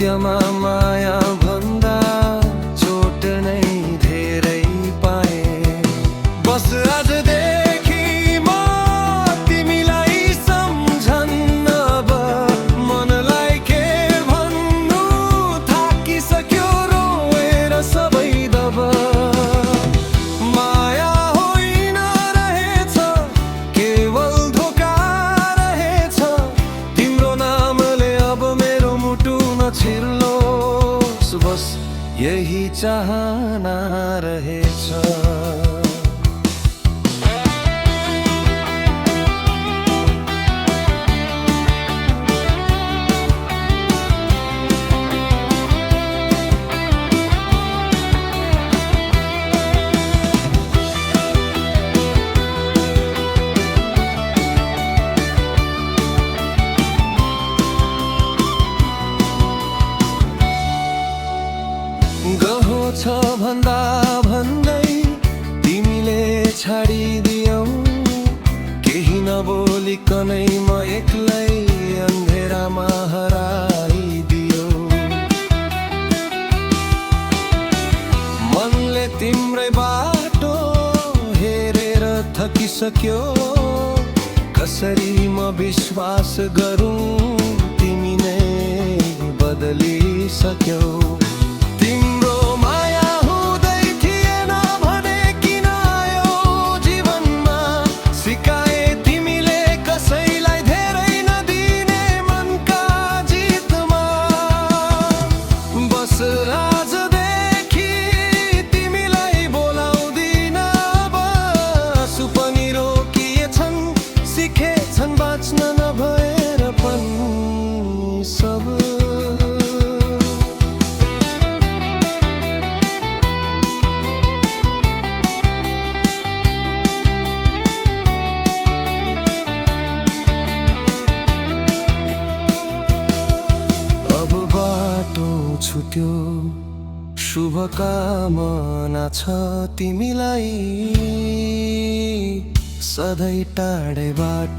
सत्यमा माया भन्दा चोट नै धेरै पाए। बस आजदेखि म तिमीलाई सम्झन्न, अब मनलाई के भन्नु थाकिसक्यो रोएर सबै दब। माया होइन रहेछ केवल धोका रहेछ, तिम्रो नामले अब मेरो मुटु नछिर्लोस्, बस यही चाहना रहेछ। गहो छ भन्दा भन्दै तिमीले छाडिदियौ, केही नबोलिकनै म एक्लै अन्धेरामा हराइदियो। मनले तिम्रै बाटो हेरेर थकिसक्यो, कसरी म विश्वास गरौँ तिमी नै बदलिसक्यौ। तिम्रो माया हुँदै थिएन भने किन आयो जीवनमा, सिकाए तिमीले कसैलाई धेरै नदिने मनका जितमा। बस आजदेखि तिमीलाई बोलाउँदिन, अब आँसु पनि रोकिएछन्, सिकेछन् बाँच्न नभएर पनि सब। छुट्यो शुभकामना छ तिमीलाई सधैँ टाढेबाट।